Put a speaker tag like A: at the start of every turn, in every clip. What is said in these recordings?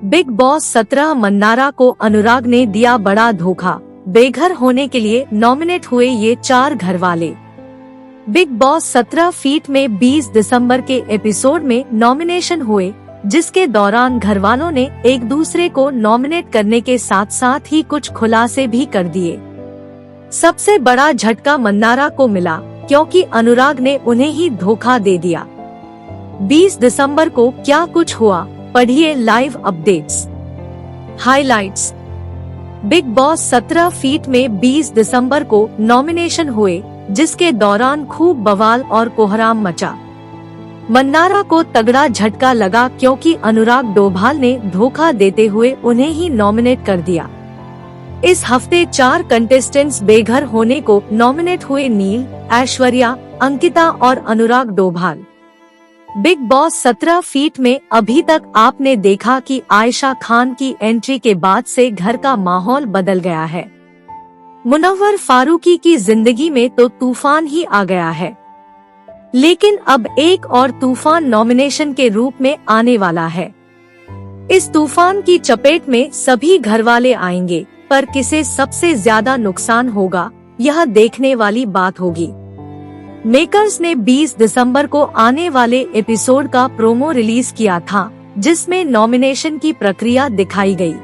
A: Big boss 17 Mannara को अनुराग ने दिया बड़ा धोखा, बेघर होने के लिए नॉमिनेट हुए ये 4 घरवाले। बिग बॉस 17 फीट में 20 दिसंबर के एपिसोड में नॉमिनेशन हुए, जिसके दौरान घरवालों ने एक दूसरे को नॉमिनेट करने के साथ साथ ही कुछ खुलासे भी कर दिए। सबसे बड़ा झटका मन्नारा को मिला, क्योंकि अनुराग ने उन्हें ही धोखा दे दिया। 20 दिसंबर को क्या कुछ हुआ, पढ़िए live updates. Highlights. Big boss 17 feet में 20 दिसंबर को नॉमिनेशन हुए, जिसके दौरान खूब बवाल और कोहराम मचा। मन्नारा को तगड़ा झटका लगा, क्योंकि अनुराग डोभाल ने धोखा देते हुए उन्हें ही नॉमिनेट कर दिया। इस हफ्ते 4 कंटेस्टेंट्स बेघर होने को नॉमिनेट हुए: नील, ऐश्वर्या, अंकिता और अनुराग डोभाल। बिग बॉस 17 फीट में अभी तक आपने देखा कि आयशा खान की एंट्री के बाद से घर का माहौल बदल गया है। मुनव्वर फारूकी की जिंदगी में तो तूफान ही आ गया है, लेकिन अब एक और तूफान नॉमिनेशन के रूप में आने वाला है। इस तूफान की चपेट में सभी घरवाले आएंगे, पर किसे सबसे ज्यादा नुकसान होगा, यह देखने वाली बात होगी। मेकर्स ने 20 दिसंबर को आने वाले एपिसोड का प्रोमो रिलीज किया था, जिसमें नॉमिनेशन की प्रक्रिया दिखाई गई।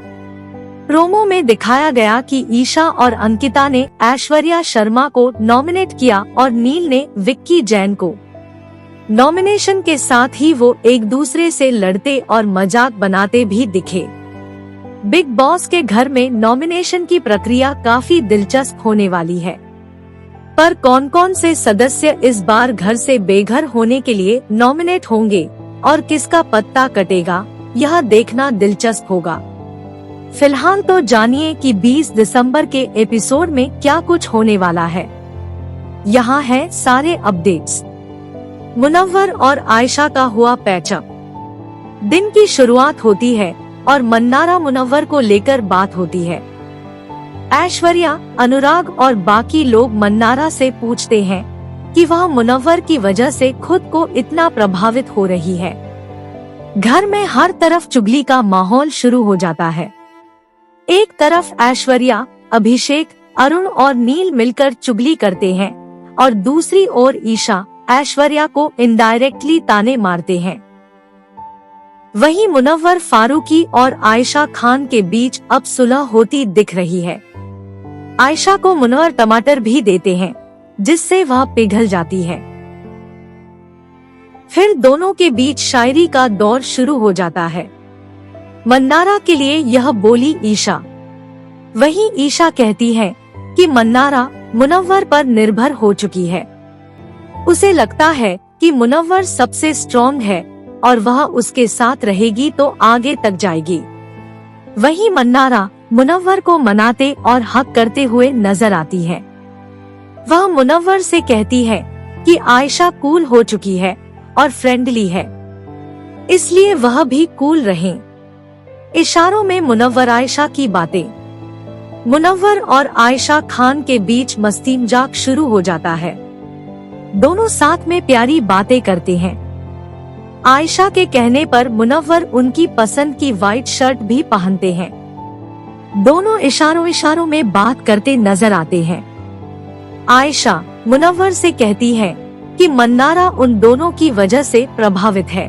A: प्रोमो में दिखाया गया कि ईशा और अंकिता ने ऐश्वर्या शर्मा को नॉमिनेट किया और नील ने विक्की जैन को। नॉमिनेशन के साथ ही वो एक दूसरे से लड़ते और मजाक बनाते भी दिखे। बिग बॉस के घर में नॉमिनेशन की प्रक्रिया काफी दिलचस्प होने वाली है, पर कौन कौन से सदस्य इस बार घर से बेघर होने के लिए नॉमिनेट होंगे और किसका पत्ता कटेगा, यह देखना दिलचस्प होगा। फिलहाल तो जानिए कि 20 दिसंबर के एपिसोड में क्या कुछ होने वाला है। यहाँ है सारे अपडेट्स। मुनव्वर और आयशा का हुआ पैचअप। दिन की शुरुआत होती है और मन्नारा मुनव्वर को लेकर बात होती है। ऐश्वर्या, अनुराग और बाकी लोग मन्नारा से पूछते हैं कि वह मुनव्वर की वजह से खुद को इतना प्रभावित हो रही है। घर में हर तरफ चुगली का माहौल शुरू हो जाता है। एक तरफ ऐश्वर्या, अभिषेक, अरुण और नील मिलकर चुगली करते हैं और दूसरी ओर ईशा ऐश्वर्या को इनडायरेक्टली ताने मारते हैं। वहीं मुनव्वर फारूकी और आयशा खान के बीच अब सुलह होती दिख रही है। आयशा को मुनव्वर टमाटर भी देते हैं, जिससे वह पिघल जाती है। फिर दोनों के बीच शायरी का दौर शुरू हो जाता है। मन्नारा के लिए यह बोली ईशा। वहीं ईशा कहती है कि मन्नारा मुनव्वर पर निर्भर हो चुकी है। उसे लगता है कि मुनव्वर सबसे स्ट्रॉन्ग है और वह उसके साथ रहेगी तो आगे तक जाएगी। वहीं मन्नारा मुनव्वर को मनाते और हक करते हुए नजर आती है। वह मुनव्वर से कहती है कि आयशा कूल हो चुकी है और फ्रेंडली है, इसलिए वह भी कूल रहें। इशारों में मुनव्वर आयशा की बातें। मुनव्वर और आयशा खान के बीच मस्ती मजाक शुरू हो जाता है। दोनों साथ में प्यारी बातें करते हैं। आयशा के कहने पर मुनव्वर उनकी पसंद की व्हाइट शर्ट भी पहनते हैं। दोनों इशारों में बात करते नजर आते हैं। आयशा मुनव्वर से कहती है कि मन्नारा उन दोनों की वजह से प्रभावित है।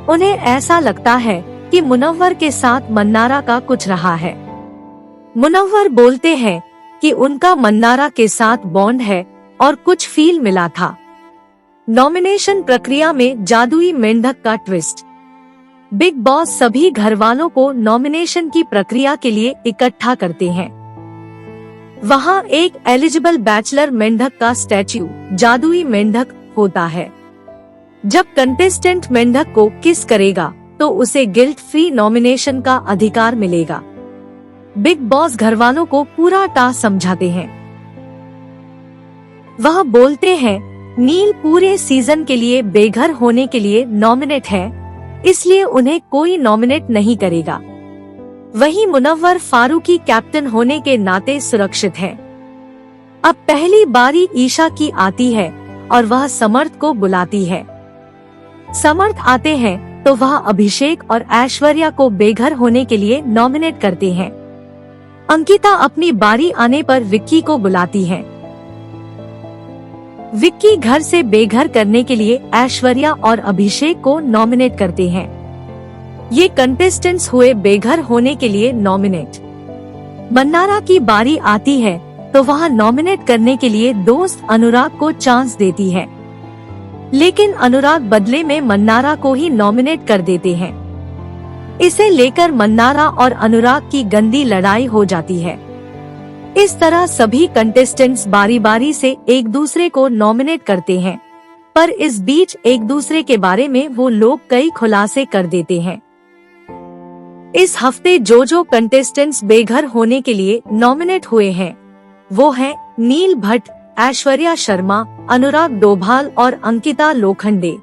A: उन्हें ऐसा लगता है कि मुनव्वर के साथ मन्नारा का कुछ रहा है। मुनव्वर बोलते हैं कि उनका मन्नारा के साथ बॉन्ड है और कुछ फील मिला था। नॉमिनेशन प्रक्रिया में जादुई मेंढक का ट्विस्ट। बिग बॉस सभी घरवालों को नॉमिनेशन की प्रक्रिया के लिए इकट्ठा करते हैं। वहाँ एक एलिजिबल बैचलर मेंढक का स्टैच्यू, जादुई मेंढक, होता है। जब कंटेस्टेंट मेंढक को किस करेगा तो उसे गिल्ट फ्री नॉमिनेशन का अधिकार मिलेगा। बिग बॉस घरवालों को पूरा टास्क समझाते हैं। वह बोलते हैं नील पूरे सीजन के लिए बेघर होने के लिए नॉमिनेट है, इसलिए उन्हें कोई नॉमिनेट नहीं करेगा। वहीं मुनव्वर फारूकी कैप्टन होने के नाते सुरक्षित है। अब पहली बारी ईशा की आती है और वह समर्थ को बुलाती है। समर्थ आते हैं तो वह अभिषेक और ऐश्वर्या को बेघर होने के लिए नॉमिनेट करते हैं। अंकिता अपनी बारी आने पर विक्की को बुलाती है। विक्की घर से बेघर करने के लिए ऐश्वर्या और अभिषेक को नॉमिनेट करते हैं। ये कंटेस्टेंट्स हुए बेघर होने के लिए नॉमिनेट। मन्नारा की बारी आती है तो वह नॉमिनेट करने के लिए दोस्त अनुराग को चांस देती है, लेकिन अनुराग बदले में मन्नारा को ही नॉमिनेट कर देते हैं। इसे लेकर मन्नारा और अनुराग की गंदी लड़ाई हो जाती है। इस तरह सभी कंटेस्टेंट्स बारी बारी से एक दूसरे को नॉमिनेट करते हैं, पर इस बीच एक दूसरे के बारे में वो लोग कई खुलासे कर देते हैं। इस हफ्ते जो कंटेस्टेंट्स बेघर होने के लिए नॉमिनेट हुए हैं वो हैं नील भट्ट, ऐश्वर्या शर्मा, अनुराग डोभाल और अंकिता लोखंडे।